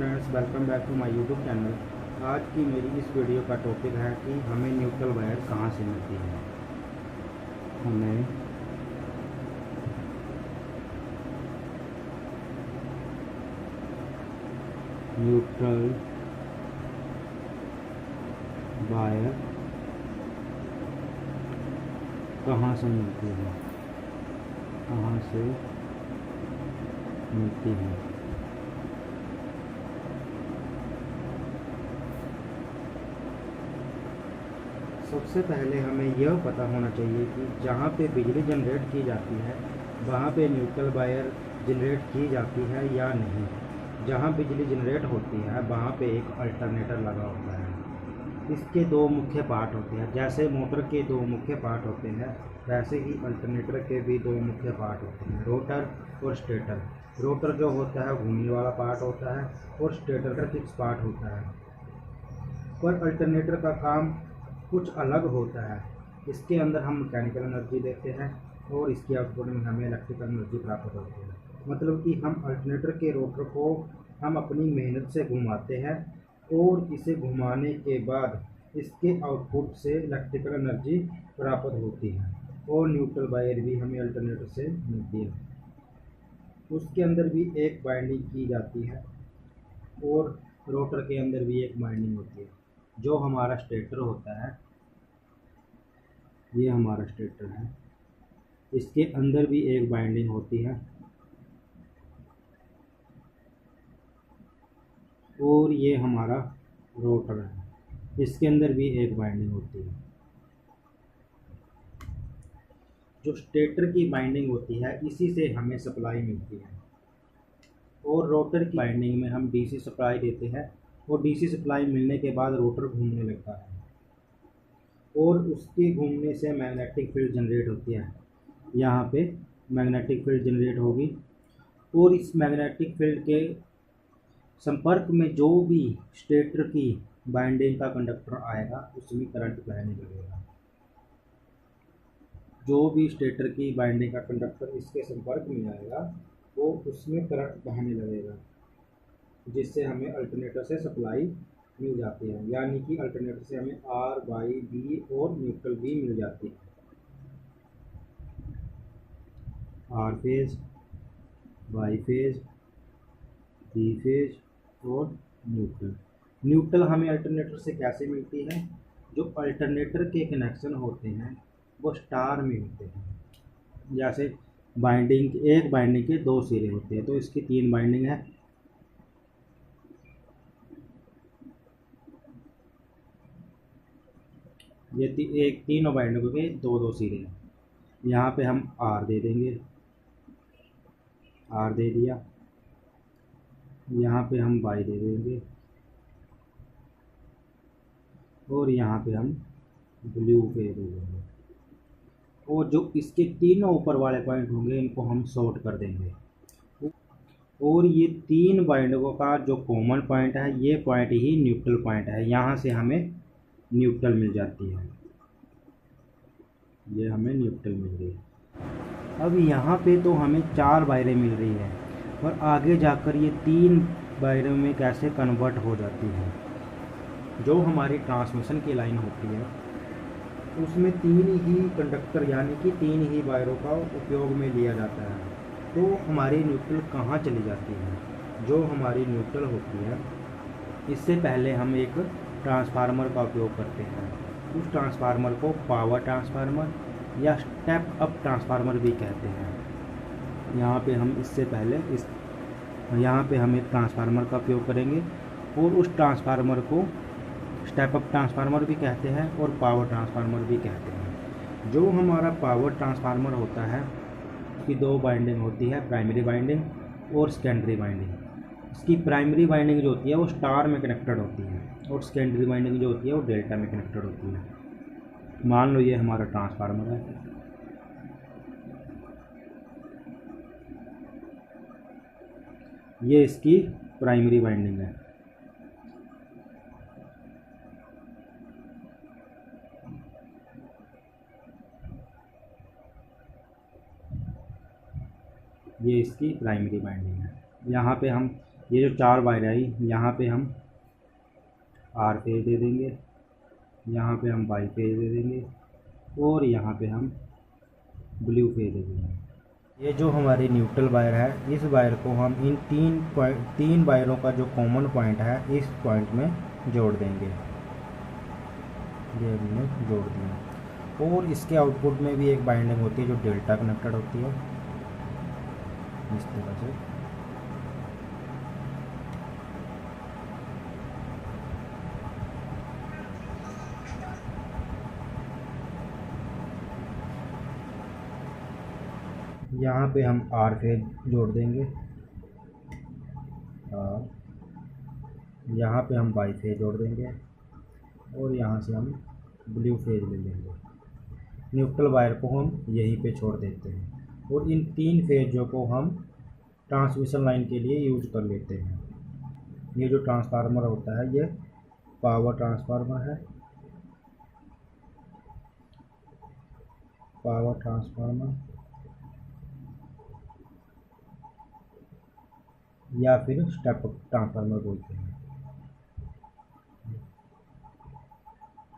Friends, welcome back to my YouTube channel. आज की मेरी इस वीडियो का टॉपिक है कि हमें न्यूट्रल वायर कहाँ से मिलती है। हमें न्यूट्रल वायर कहाँ से मिलती है, कहाँ से मिलती है। सबसे पहले हमें यह पता होना चाहिए कि जहाँ पे बिजली जनरेट की जाती है वहाँ पे न्यूट्रल वायर जनरेट की जाती है या नहीं। जहाँ बिजली जनरेट होती है वहाँ पे एक अल्टरनेटर लगा होता है। इसके दो मुख्य पार्ट होते हैं। जैसे मोटर के दो मुख्य पार्ट होते हैं वैसे ही अल्टरनेटर के भी दो मुख्य पार्ट होते हैं, रोटर और स्टेटर। रोटर जो होता है घूमने वाला पार्ट होता है और स्टेटर का फिक्स पार्ट होता है। पर अल्टरनेटर का काम कुछ अलग होता है। इसके अंदर हम मैकेनिकल एनर्जी देते हैं और इसके आउटपुट में हमें इलेक्ट्रिकल एनर्जी प्राप्त होती है। मतलब कि हम अल्टरनेटर के रोटर को हम अपनी मेहनत से घुमाते हैं और इसे घुमाने के बाद इसके आउटपुट से इलेक्ट्रिकल एनर्जी प्राप्त होती है और न्यूट्रल वायर भी हमें अल्टरनेटर से मिलती है। उसके अंदर भी एक बाइंडिंग की जाती है और रोटर के अंदर भी एक बाइंडिंग होती है। जो हमारा स्टेटर होता है, ये हमारा स्टेटर है, इसके अंदर भी एक बाइंडिंग होती है और ये हमारा रोटर है, इसके अंदर भी एक बाइंडिंग होती है। जो स्टेटर की बाइंडिंग होती है इसी से हमें सप्लाई मिलती है और रोटर की बाइंडिंग में हम डीसी सप्लाई देते हैं और डीसी सप्लाई मिलने के बाद रोटर घूमने लगता है और उसके घूमने से मैग्नेटिक फील्ड जनरेट होती है। यहाँ पे मैग्नेटिक फील्ड जनरेट होगी और इस मैग्नेटिक फील्ड के संपर्क में जो भी स्टेटर की बाइंडिंग का कंडक्टर आएगा उसमें करंट बहने लगेगा। जो भी स्टेटर की बाइंडिंग का कंडक्टर इसके संपर्क में आएगा वो उसमें करंट बहने लगेगा, जिससे हमें अल्टरनेटर से सप्लाई मिल जाती है। यानी कि अल्टरनेटर से हमें आर, वाई, बी और न्यूट्रल भी मिल जाती है। R phase, Y phase, B phase और न्यूट्रल। न्यूट्रल हमें अल्टरनेटर से कैसे मिलती है? जो अल्टरनेटर के कनेक्शन होते हैं वो स्टार में होते हैं। जैसे बाइंडिंग, एक बाइंडिंग के दो सिरे होते हैं तो इसकी तीन बाइंडिंग है। ये एक तीनों बाइंडिंगों के दो दो सिरे हैं। यहाँ पे हम आर दे देंगे, आर दे दिया। यहाँ पे हम वाई दे देंगे और यहाँ पे हम ब्लू पे दे देंगे और जो इसके तीनों ऊपर वाले पॉइंट होंगे इनको हम शॉर्ट कर देंगे। और ये तीन बाइंडिंगों का जो कॉमन पॉइंट है ये पॉइंट ही न्यूट्रल पॉइंट है। यहाँ से हमें न्यूट्रल मिल जाती है, ये हमें न्यूट्रल मिल गई। अब यहाँ पे तो हमें चार वायरें मिल रही है और आगे जाकर ये तीन वायरों में कैसे कन्वर्ट हो जाती है। जो हमारी ट्रांसमिशन की लाइन होती है उसमें तीन ही कंडक्टर यानी कि तीन ही वायरों का उपयोग में लिया जाता है। तो हमारी न्यूट्रल कहाँ चली जाती है? जो हमारी न्यूट्रल होती है इससे पहले हम एक ट्रांसफार्मर का उपयोग करते हैं। उस ट्रांसफार्मर को पावर ट्रांसफार्मर या स्टेप अप ट्रांसफार्मर भी कहते हैं। यहाँ पे हम इससे पहले यहाँ पे हम एक ट्रांसफार्मर का उपयोग करेंगे और उस ट्रांसफार्मर को स्टेप अप ट्रांसफार्मर भी कहते हैं और पावर ट्रांसफार्मर भी कहते हैं। जो हमारा पावर ट्रांसफार्मर होता है उसकी दो बाइंडिंग होती है, प्राइमरी बाइंडिंग और सेकेंडरी बाइंडिंग। इसकी प्राइमरी बाइंडिंग जो होती है वो स्टार में कनेक्टेड होती है और सेकेंडरी बाइंडिंग जो होती है वो डेल्टा में कनेक्टेड होती है। मान लो ये हमारा ट्रांसफार्मर है, ये इसकी प्राइमरी बाइंडिंग है। ये इसकी प्राइमरी बाइंडिंग है। यहाँ पे हम ये जो 4 वायर आई यहाँ पे हम आर फेज दे देंगे, यहाँ पे हम वाई फेज दे देंगे और यहाँ पे हम ब्लू फेज दे देंगे। ये जो हमारी न्यूट्रल वायर है, इस वायर को हम इन तीन वायरों का जो कॉमन पॉइंट है इस पॉइंट में जोड़ देंगे। ये हमने जोड़ दिया। और इसके आउटपुट में भी एक बाइंडिंग होती है जो डेल्टा कनेक्टेड होती है इस तरह से। यहाँ पे हम आर फेज जोड़ देंगे और यहाँ पे हम वाई फेज जोड़ देंगे और यहाँ से हम ब्लू फेज ले लेंगे। न्यूट्रल वायर को हम यहीं पे छोड़ देते हैं और इन 3 फेजों को हम ट्रांसमिशन लाइन के लिए यूज कर लेते हैं। ये जो ट्रांसफार्मर होता है ये पावर ट्रांसफार्मर है, पावर ट्रांसफार्मर या फिर स्टेप ट्रांसफार्मर बोलते हैं,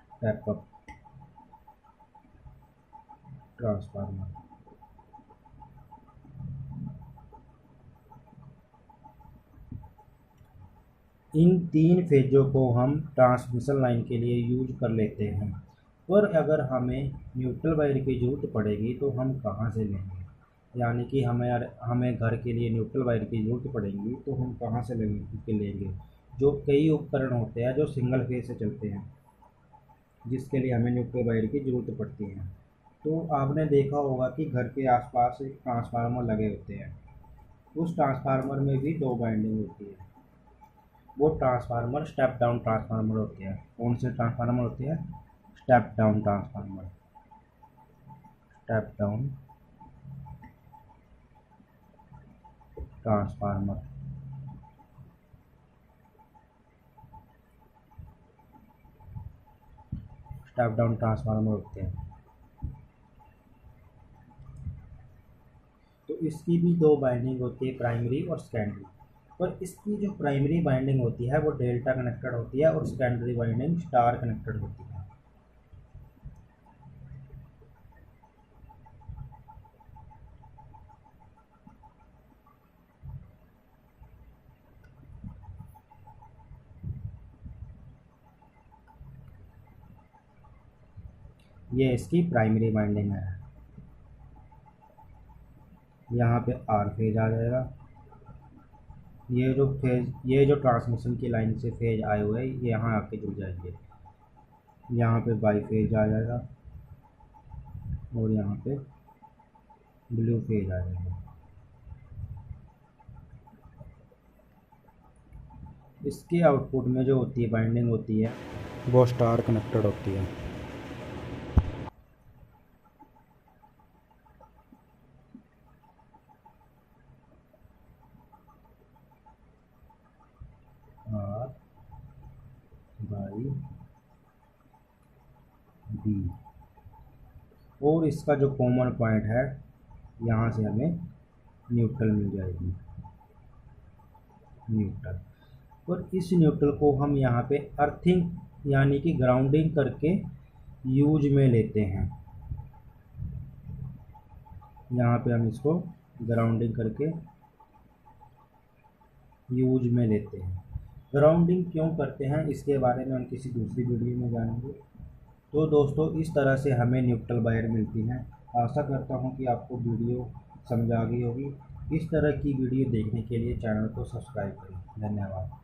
स्टेप अप ट्रांसफार्मर। इन 3 फेजों को हम ट्रांसमिशन लाइन के लिए यूज कर लेते हैं। पर अगर हमें न्यूट्रल वायर की ज़रूरत पड़ेगी तो हम कहाँ से लेंगे, यानी कि हमें घर के लिए न्यूट्रल वायर की ज़रूरत पड़ेगी तो हम कहाँ से लेंगे। जो कई उपकरण होते हैं जो सिंगल फेज से चलते हैं जिसके लिए हमें न्यूट्रल वायर की ज़रूरत पड़ती है। तो आपने देखा होगा कि घर के आसपास एक ट्रांसफार्मर लगे होते हैं, उस ट्रांसफार्मर में भी 2 बाइंडिंग होती है। वो ट्रांसफार्मर स्टेप डाउन ट्रांसफार्मर होते हैं। कौन से ट्रांसफार्मर होते हैं? Step down transformer, step down transformer. Step down transformer होते हैं। तो इसकी भी 2 बाइंडिंग होती है, प्राइमरी और सेकेंडरी। पर इसकी जो प्राइमरी बाइंडिंग होती है वो डेल्टा कनेक्टेड होती है और सेकेंडरी बाइंडिंग स्टार कनेक्टेड होती है। ये इसकी प्राइमरी बाइंडिंग है। यहाँ पे आर फेज आ जाएगा। ये जो ट्रांसमिशन की लाइन से फेज आए हुए हैं ये यहाँ आके जुड़ जाएंगे। यहाँ पे वाई फेज आ जाएगा और यहाँ पे ब्लू फेज आ जाएगा। इसके आउटपुट में जो होती है बाइंडिंग होती है वो स्टार कनेक्टेड होती है। आर बाई बी और इसका जो कॉमन पॉइंट है यहाँ से हमें न्यूट्रल मिल जाएगी, न्यूट्रल। और इस न्यूट्रल को हम यहाँ पे अर्थिंग यानी कि ग्राउंडिंग करके यूज में लेते हैं। यहाँ पे हम इसको ग्राउंडिंग करके यूज में लेते हैं। ग्राउंडिंग क्यों करते हैं इसके बारे में हम किसी दूसरी वीडियो में जानेंगे। तो दोस्तों इस तरह से हमें न्यूट्रल वायर मिलती हैं। आशा करता हूँ कि आपको वीडियो समझ आ गई होगी। इस तरह की वीडियो देखने के लिए चैनल को सब्सक्राइब करें। धन्यवाद।